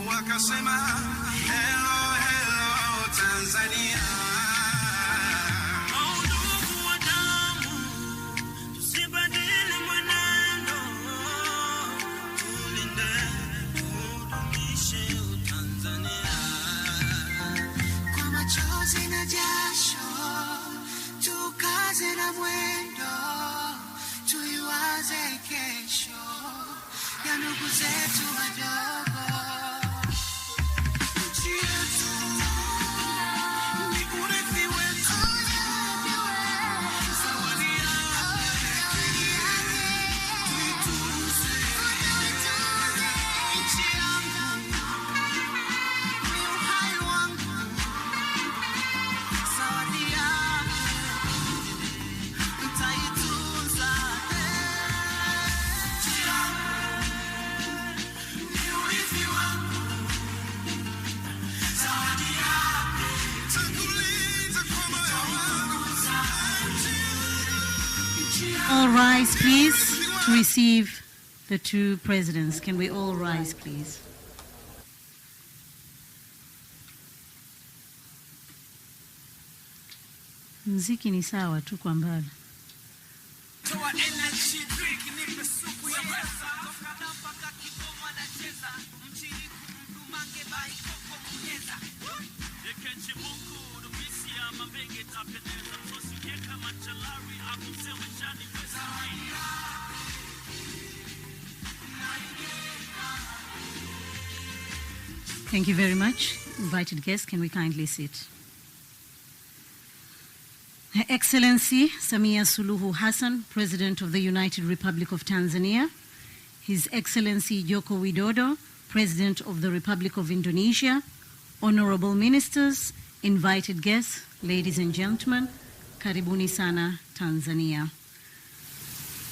wakasema hello hello Tanzania. Ndugu wa damu, tusibadili mwenendo, tulinde udumishe Tanzania. Kwa machozi na jasho, tukaze na mwendo, tuiwaze kesho ya ndugu zetu wadogo. All rise, please, to receive the two presidents. Can we all rise, please? Mziki ni sawa tu kwa mbali. Thank you very much. Invited guests, can we kindly sit? Her Excellency Samia Suluhu Hassan, President of the United Republic of Tanzania, His Excellency Joko Widodo, President of the Republic of Indonesia, Honorable Ministers, invited guests, ladies and gentlemen, karibuni sana Tanzania.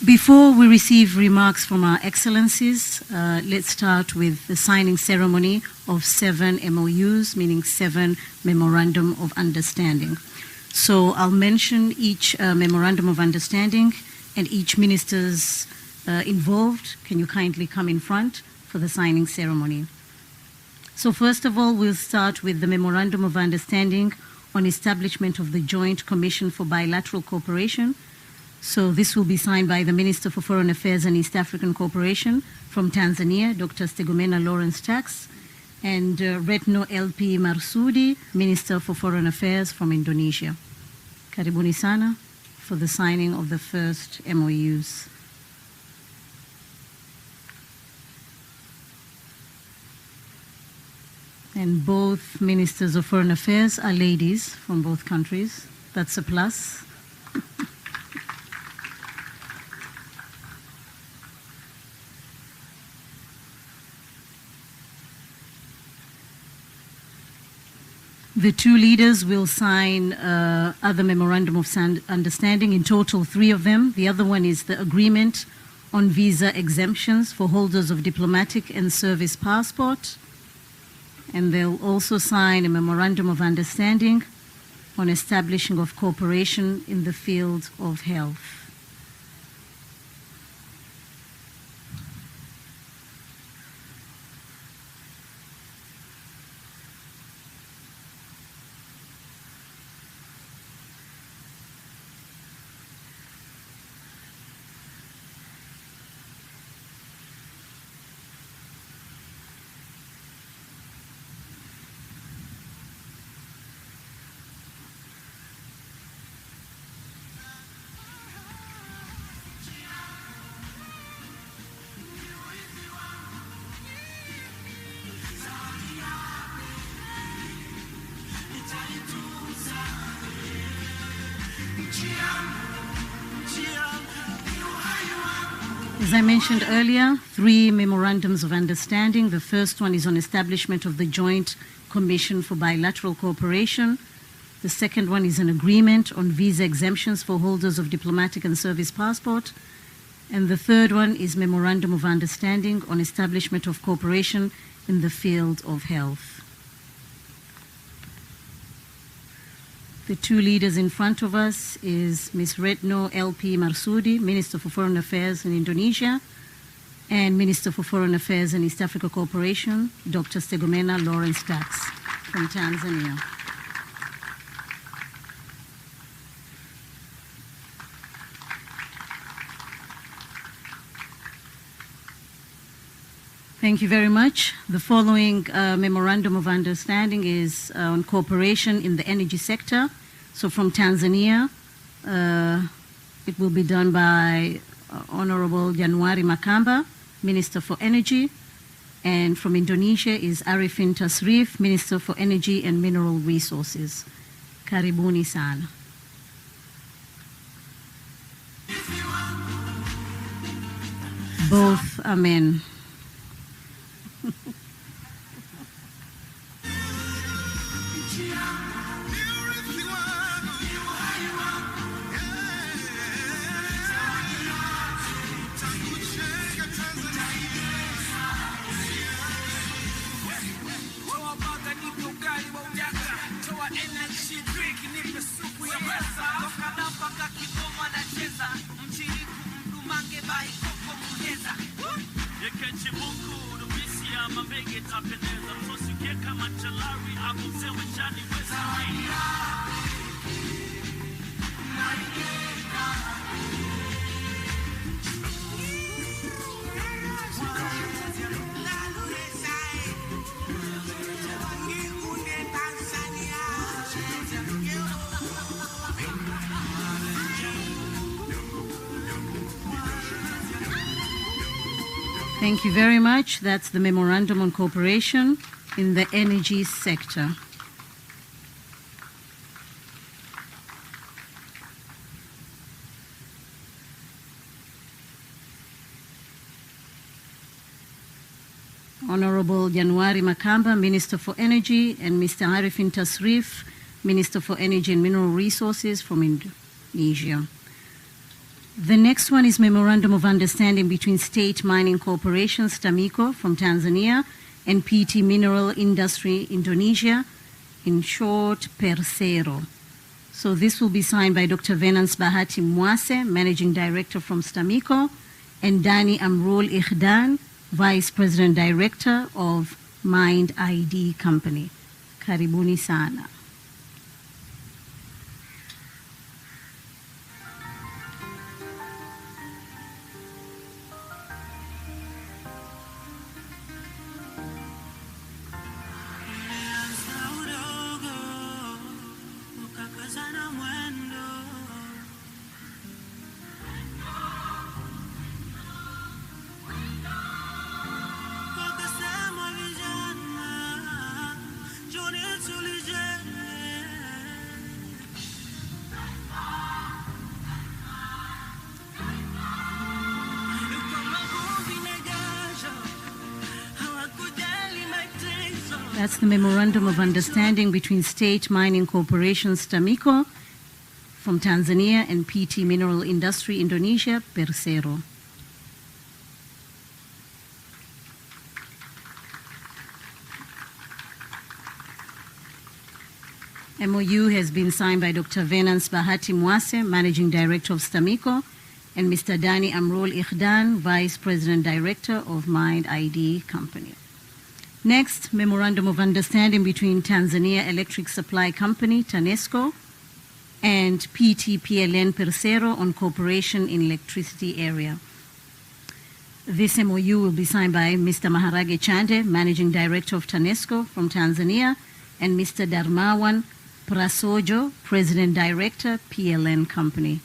Before we receive remarks from our excellencies, let's start with the signing ceremony of 7 MOUs, meaning 7 Memorandum of Understanding. So I'll mention each Memorandum of Understanding and each ministers involved. Can you kindly come in front for the signing ceremony? So first of all, we'll start with the Memorandum of Understanding on establishment of the Joint Commission for Bilateral Cooperation. So this will be signed by the Minister for Foreign Affairs and East African Cooperation from Tanzania, Dr. Stegomena Lawrence Tax, and Retno LP Marsudi, Minister for Foreign Affairs from Indonesia. Karibuni sana for the signing of the first MOUs. And both Ministers of Foreign Affairs are ladies from both countries. That's a plus. The two leaders will sign other Memorandum of Understanding, in total 3 of them. The other one is the Agreement on Visa Exemptions for Holders of Diplomatic and Service Passport. And they'll also sign a Memorandum of Understanding on establishing of cooperation in the field of health. As I mentioned earlier, 3 memorandums of understanding. The first one is on establishment of the Joint Commission for Bilateral Cooperation. The second one is an agreement on visa exemptions for holders of diplomatic and service passport. And the third one is memorandum of understanding on establishment of cooperation in the field of health. The 2 leaders in front of us is Ms. Retno LP Marsudi, Minister for Foreign Affairs in Indonesia, and Minister for Foreign Affairs and East Africa Cooperation, Dr. Stegomena Lawrence Tax from Tanzania. Thank you very much. The following Memorandum of Understanding is on cooperation in the energy sector. So from Tanzania, it will be done by Honorable Januari Makamba, Minister for Energy. And from Indonesia is Arifin Tasrif, Minister for Energy and Mineral Resources. Karibuni sana. Both, amen. Thank you very much. That's the Memorandum on Cooperation in the Energy Sector. Honorable Januari Makamba, Minister for Energy, and Mr. Arifin Tasrif, Minister for Energy and Mineral Resources from Indonesia. The next one is Memorandum of Understanding between State Mining Corporation, STAMICO, from Tanzania, and PT Mineral Industry, Indonesia, in short, PERSERO. So this will be signed by Dr. Venance Bahati Mwase, Managing Director from STAMICO, and Dani Amrul Ikhdan, Vice President Director of Mind ID Company. Karibuni sana. That's the Memorandum of Understanding between State Mining Corporation, STAMICO, from Tanzania, and PT Mineral Industry, Indonesia, PERSERO. MOU has been signed by Dr. Venance Bahati Mwase, Managing Director of STAMICO, and Mr. Dani Amrul Ikhdan, Vice President Director of Mind ID Company. Next, Memorandum of Understanding between Tanzania Electric Supply Company, TANESCO, and PTPLN PERSERO on cooperation in electricity area. This MOU will be signed by Mr. Maharage Chande, Managing Director of TANESCO from Tanzania, and Mr. Darmawan Prasojo, President Director, PLN Company.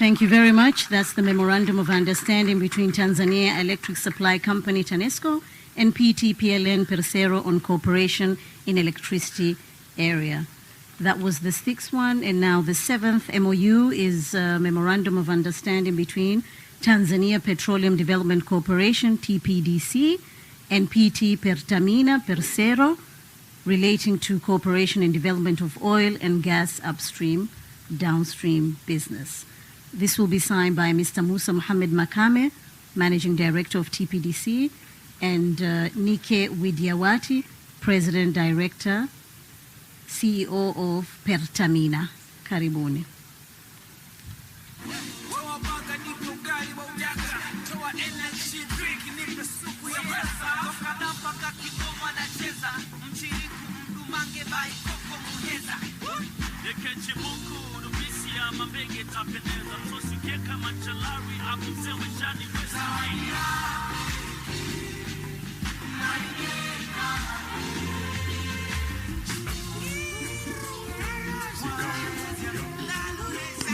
Thank you very much. That's the Memorandum of Understanding between Tanzania Electric Supply Company, TANESCO, and PT-PLN Persero on cooperation in electricity area. That was the sixth one, and now the seventh MOU is a Memorandum of Understanding between Tanzania Petroleum Development Corporation, TPDC, and PT Pertamina Persero relating to cooperation in development of oil and gas upstream, downstream business. This will be signed by Mr. Musa Mohamed Makame, Managing Director of TPDC, and Nike Widiawati, President Director, CEO of Pertamina. Karibuni.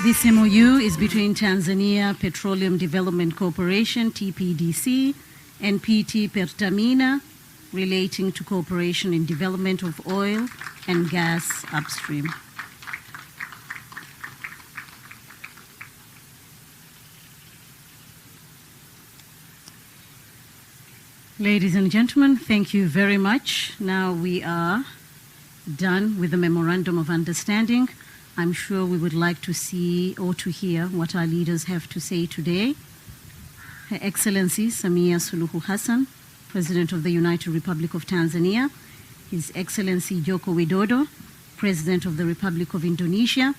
This MOU is between Tanzania Petroleum Development Corporation, TPDC, and PT Pertamina relating to cooperation in development of oil and gas upstream. Ladies and gentlemen, thank you very much. Now we are done with the Memorandum of Understanding. I'm sure we would like to see or to hear what our leaders have to say today. Her Excellency Samia Suluhu Hassan, President of the United Republic of Tanzania, His Excellency Joko Widodo, President of the Republic of Indonesia.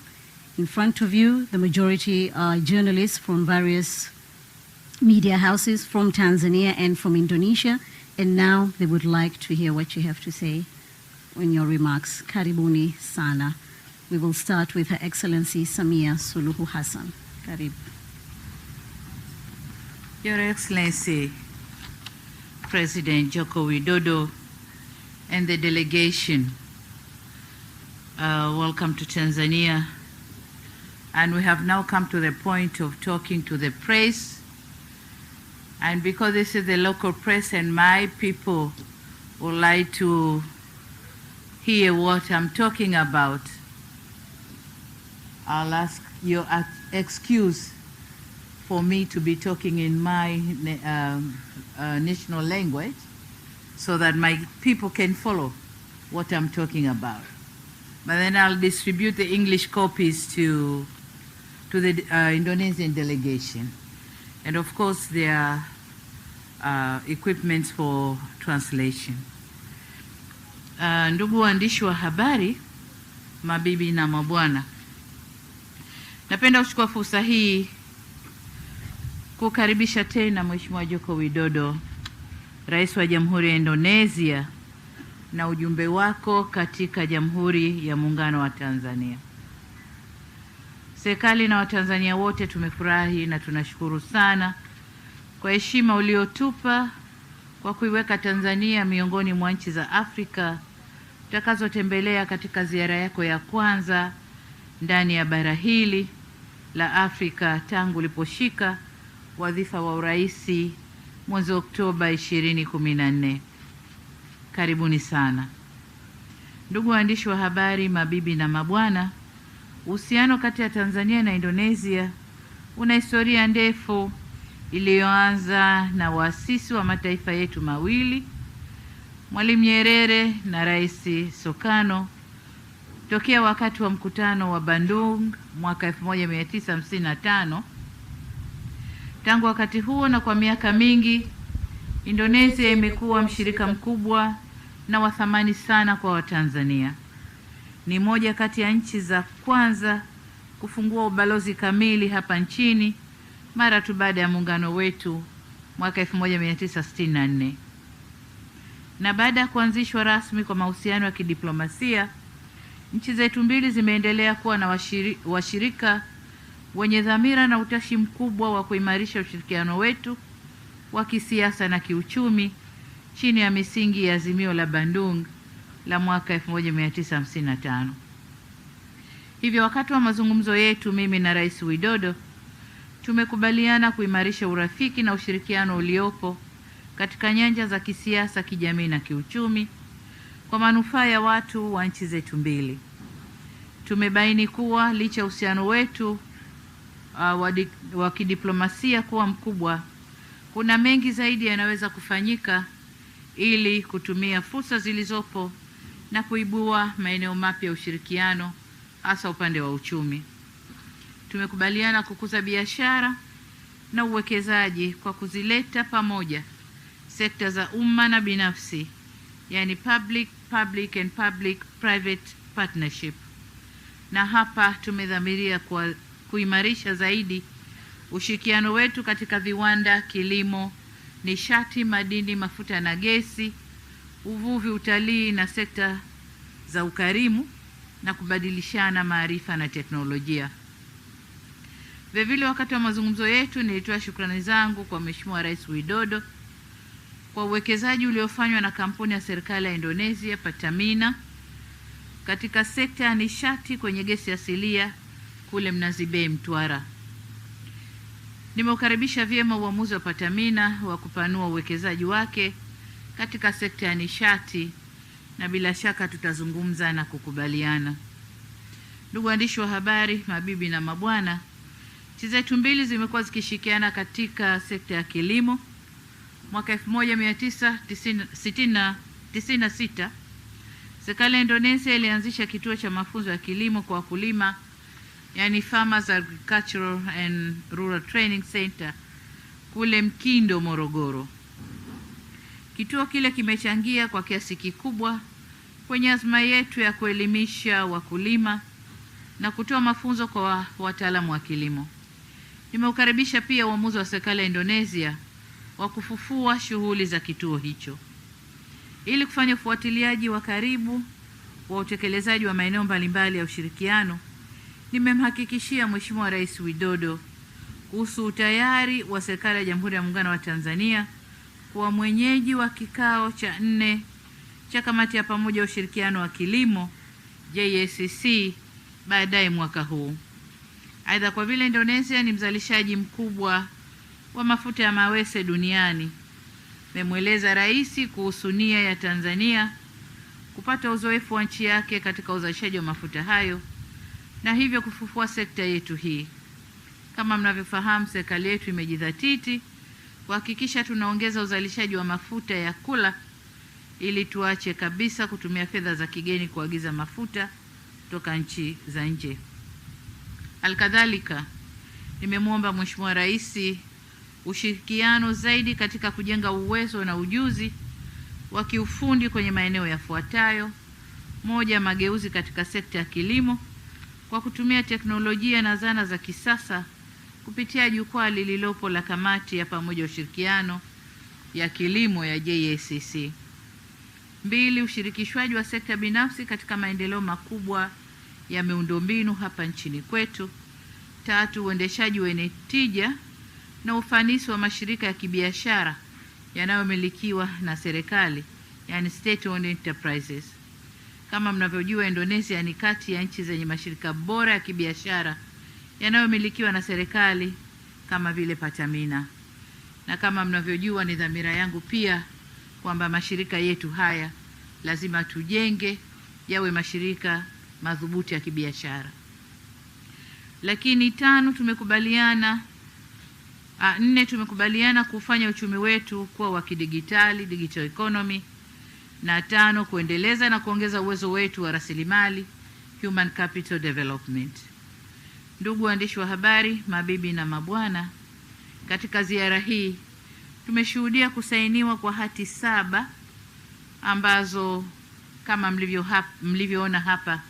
In front of you, the majority are journalists from various media houses from Tanzania and from Indonesia, and now they would like to hear what you have to say in your remarks. Karibuni sana. We will start with Her Excellency Samia Suluhu Hassan. Karib. Your Excellency, President Joko Widodo and the delegation, welcome to Tanzania. And we have now come to the point of talking to the press. And because this is the local press and my people would like to hear what I'm talking about, I'll ask your excuse for me to be talking in my national language so that my people can follow what I'm talking about. But then I'll distribute the English copies to the Indonesian delegation. And of course, there are equipments for translation. Ndugu waandishi wa habari, mabibi na mabwana, napenda kuchukua fursa hii kukaribisha tena Mheshimiwa Joko Widodo, Rais wa Jamhuri ya Indonesia, na ujumbe wako katika Jamhuri ya Muungano wa Tanzania. Serikali na Watanzania wote tumefurahi na tunashukuru sana kwa heshima uliotupa kwa kuiweka Tanzania miongoni mwa nchi za Afrika utakazotembelea katika ziara yako ya kwanza ndani ya bara hili la Afrika tangu uliposhika wadhifa wa uraisi mwezi Oktoba 2014. Karibuni sana. Ndugu waandishi wa habari, mabibi na mabwana, uhusiano kati ya Tanzania na Indonesia una historia ndefu iliyoanza na waasisi wa mataifa yetu mawili, Mwalimu Nyerere na Rais Sukarno, tokea wakati wa mkutano wa Bandung mwaka 1955. Tangu wakati huo na kwa miaka mingi, Indonesia imekuwa mshirika mkubwa na wa thamani sana kwa Watanzania. Ni moja kati ya nchi za kwanza kufungua ubalozi kamili hapa nchini mara tu baada ya muungano wetu mwaka 1964. Na baada ya kuanzishwa rasmi kwa mahusiano ya kidiplomasia, nchi zetu mbili zimeendelea kuwa na washirika wenye dhamira na utashi mkubwa wa kuimarisha ushirikiano wetu wa kisiasa na kiuchumi chini ya misingi ya Azimio la Bandung la mwaka 1955. Hivyo wakati wa mazungumzo yetu mimi na Rais Widodo tumekubaliana kuimarisha urafiki na ushirikiano uliopo katika nyanja za kisiasa, kijamii na kiuchumi kwa manufaa ya watu wa nchi zetu mbili. Tumebaini kuwa licha ya uhusiano wetu wa kidiplomasia kuwa mkubwa, kuna mengi zaidi yanaweza kufanyika ili kutumia fursa zilizopo na kuibua maeneo mapya ya ushirikiano, hasa upande wa uchumi. Tumekubaliana kukuza biashara na uwekezaji kwa kuzileta pamoja sekta za umma na binafsi, yani public and public private partnership. Na hapa tumedhamiria kuimarisha zaidi ushirikiano wetu katika viwanda, kilimo, nishati, madini, mafuta na gesi, uvuvi, utalii na sekta za ukarimu na kubadilishana maarifa na teknolojia. Vilevile, wakati wa mazungumzo yetu nilitoa shukrani zangu kwa Mheshimiwa Rais Widodo kwa uwekezaji uliofanywa na kampuni ya serikali ya Indonesia Pertamina katika sekta ya nishati kwenye gesi asilia kule Mnazi Bay, Mtwara. Nimeukaribisha vyema uamuzi wa Pertamina wa kupanua uwekezaji wake katika sekta ya nishati na bila shaka tutazungumza na kukubaliana. Ndugu waandishi wa habari, mabibi na mabwana, nchi zetu mbili zimekuwa zikishirikiana katika sekta ya kilimo. Mwaka 1996 serikali ya Indonesia ilianzisha kituo cha mafunzo ya kilimo kwa wakulima, yani Farmers Agricultural and Rural Training Center kule Mkindo, Morogoro. Kituo kile kimechangia kwa kiasi kikubwa kwenye azma yetu ya kuelimisha wakulima na kutoa mafunzo kwa wataalamu wa kilimo. Nimeukaribisha pia uamuzi wa serikali ya Indonesia wa kufufua shughuli za kituo hicho. Ili kufanya ufuatiliaji wa karibu wa utekelezaji wa maeneo mbalimbali ya ushirikiano, nimemhakikishia Mheshimiwa Rais Widodo kuhusu utayari wa serikali ya Jamhuri ya Muungano wa Tanzania kuwa mwenyeji wa kikao cha 4 cha kamati ya pamoja ya ushirikiano wa kilimo JSCC baadaye mwaka huu. Aidha, kwa vile Indonesia ni mzalishaji mkubwa wa mafuta ya mawese duniani, nimemweleza Rais kuhusu nia ya Tanzania kupata uzoefu wa nchi yake katika uzalishaji wa mafuta hayo na hivyo kufufua sekta yetu hii. Kama mnavyofahamu, serikali yetu imejidhatiti kuhakikisha tunaongeza uzalishaji wa mafuta ya kula ili tuache kabisa kutumia fedha za kigeni kuagiza mafuta kutoka nchi za nje. Alkadhalika, nimemwomba Mheshimiwa Rais ushirikiano zaidi katika kujenga uwezo na ujuzi wa kiufundi kwenye maeneo yafuatayo: moja, mageuzi katika sekta ya kilimo kwa kutumia teknolojia na zana za kisasa kupitia jukwaa lililopo la kamati ya pamoja ushirikiano ya kilimo ya JSCC. 2, ushirikishwaji wa sekta binafsi katika maendeleo makubwa ya miundombinu hapa nchini kwetu. 3, uendeshaji wenye tija na ufanisi wa mashirika ya kibiashara yanayomilikiwa na serikali, yani state owned enterprises. Kama mnavyojua, Indonesia ni kati ya nchi zenye mashirika bora ya kibiashara yanayomilikiwa na serikali kama vile Pertamina. Na kama mnavyojua, ni dhamira yangu pia kwamba mashirika yetu haya lazima tujenge yawe mashirika madhubuti ya kibiashara. Lakini 4, tumekubaliana kufanya uchumi wetu kuwa wa kidigitali, digital economy. Na 5, kuendeleza na kuongeza uwezo wetu wa rasilimali, human capital development. Ndugu waandishi wa habari, mabibi na mabwana, katika ziara hii tumeshuhudia kusainiwa kwa hati 7 ambazo kama mlivyoona hapa,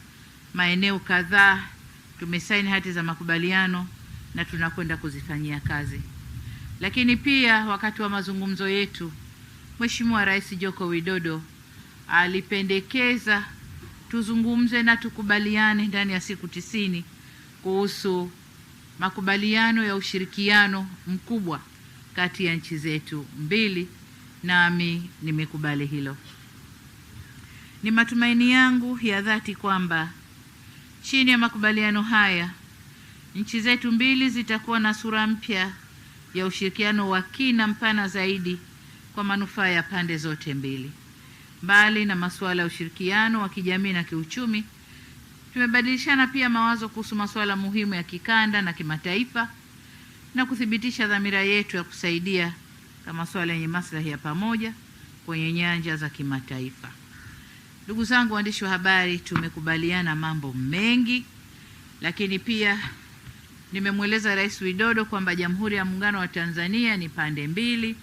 maeneo kadhaa tumesaini hati za makubaliano na tunakwenda kuzifanyia kazi. Lakini pia wakati wa mazungumzo yetu, Mheshimiwa Rais Joko Widodo alipendekeza tuzungumze na tukubaliane ndani ya siku 90 kuhusu makubaliano ya ushirikiano mkubwa kati ya nchi zetu mbili, nami nimekubali hilo. Ni matumaini yangu ya dhati kwamba chini ya makubaliano haya Nchi zetu mbili zitakuwa na sura mpya ya ushirikiano wa kina mpana zaidi kwa manufaa ya pande zote mbili. Mbali na masuala ya ushirikiano wa kijamii na kiuchumi, tumebadilishana pia mawazo kuhusu masuala muhimu ya kikanda na kimataifa na kuthibitisha dhamira yetu ya kusaidia kama masuala yenye maslahi ya pamoja kwenye nyanja za kimataifa. Ndugu zangu waandishi wa habari, tumekubaliana mambo mengi, lakini pia nimemweleza Rais Widodo kwamba Jamhuri ya Muungano wa Tanzania ni pande mbili,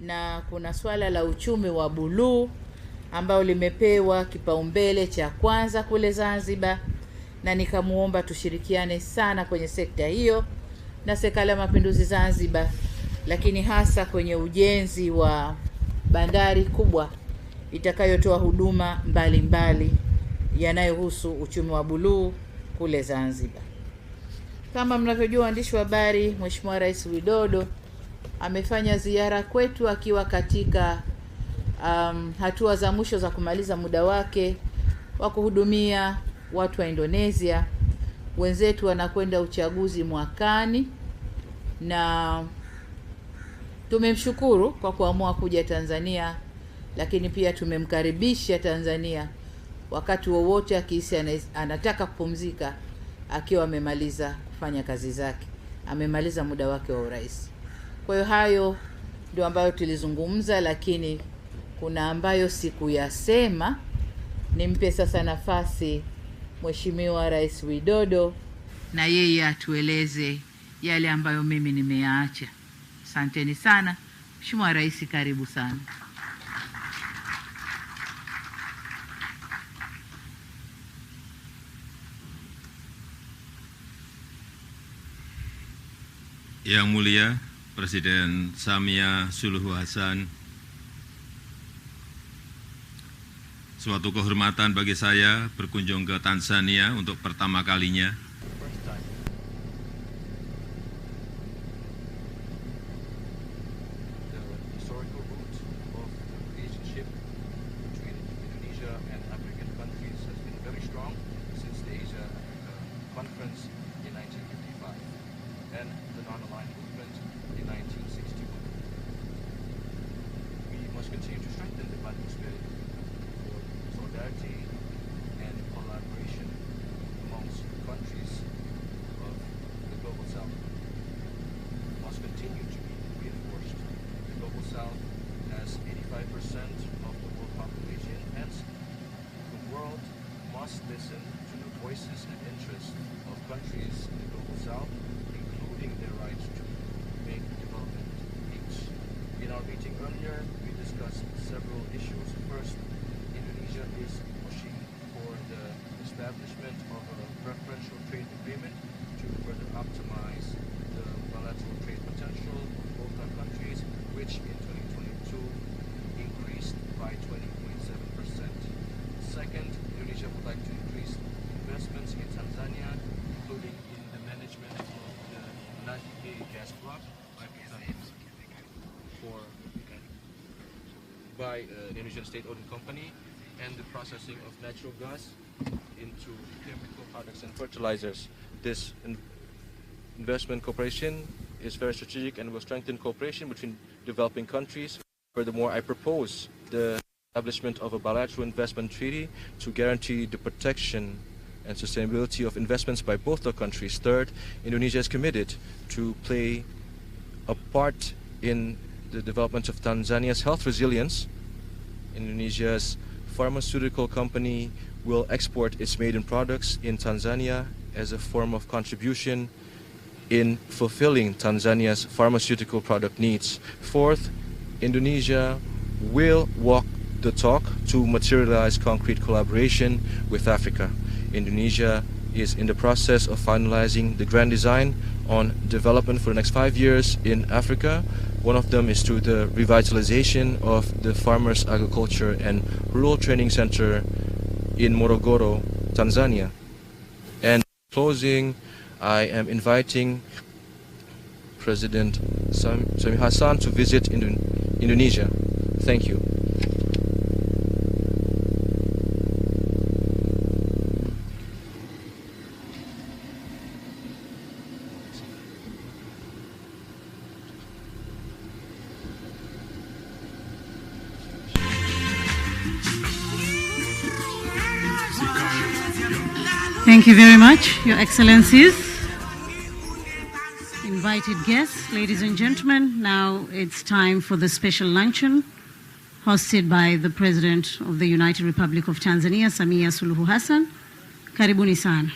na kuna swala la uchumi wa buluu ambao limepewa kipaumbele cha kwanza kule Zanzibar, na nikamuomba tushirikiane sana kwenye sekta hiyo na Serikali ya Mapinduzi Zanzibar, lakini hasa kwenye ujenzi wa bandari kubwa itakayotoa huduma mbalimbali yanayohusu uchumi wa buluu kule Zanzibar. Kama mnavyojua waandishi wa habari, Mheshimiwa Rais Widodo amefanya ziara kwetu akiwa katika hatua za mwisho za kumaliza muda wake wa kuhudumia watu wa Indonesia. Wenzetu wanakwenda uchaguzi mwakani, na tumemshukuru kwa kuamua kuja Tanzania, lakini pia tumemkaribisha Tanzania wakati wowote akihisi anataka kupumzika akiwa amemaliza kufanya kazi zake, amemaliza muda wake wa urais. Kwa hiyo hayo ndio ambayo tulizungumza, lakini kuna ambayo sikuyasema. Nimpe sasa nafasi Mheshimiwa Rais Widodo na yeye atueleze yale ambayo mimi nimeyaacha. Asanteni sana. Mheshimiwa Rais, karibu sana. Yang Mulia Presiden Samia Suluhu Hassan, suatu kehormatan bagi saya berkunjung ke Tanzania untuk pertama kalinya. Historical root of the relationship between Indonesia and African countries has been very strong since the Asia Conference in 1955 and the non-aligned movement in 1961. We must continue to strengthen the bilateral spirit for solidarity and collaboration amongst countries of the Global South. We must continue to be reinforced. The Global South has 85% of the world population, hence the world must listen to the voices and interests of countries in the Global South, including their rights to make development aims. In our meeting earlier, we discussed several issues. First, Indonesia is pushing for the establishment of a preferential trade agreement to further optimize the bilateral trade potential of both our countries, which in 2022 increased by 20.7%. Second, Indonesia would like to increase investments in Tanzania, including in the management of the Mhe gas block by an Indonesian state-owned company, and the processing of natural gas into chemical products and fertilizers. This investment cooperation is very strategic and will strengthen cooperation between developing countries. Furthermore, I propose the establishment of a bilateral investment treaty to guarantee the protection and sustainability of investments by both our countries. Third, Indonesia is committed to play a part in the development of Tanzania's health resilience. Indonesia's pharmaceutical company will export its maiden products in Tanzania as a form of contribution in fulfilling Tanzania's pharmaceutical product needs. Fourth, Indonesia will walk the talk to materialize concrete collaboration with Africa. Indonesia is in the process of finalizing the grand design on development for the next 5 years in Africa. One of them is through the revitalization of the Farmers Agriculture and Rural Training Center in Morogoro, Tanzania. And closing, I am inviting President Samia Hassan to visit Indonesia. Thank you. Thank you very much, Your Excellencies. Invited guests, ladies and gentlemen, now it's time for the special luncheon hosted by the President of the United Republic of Tanzania, Samia Suluhu Hassan. Karibuni sana.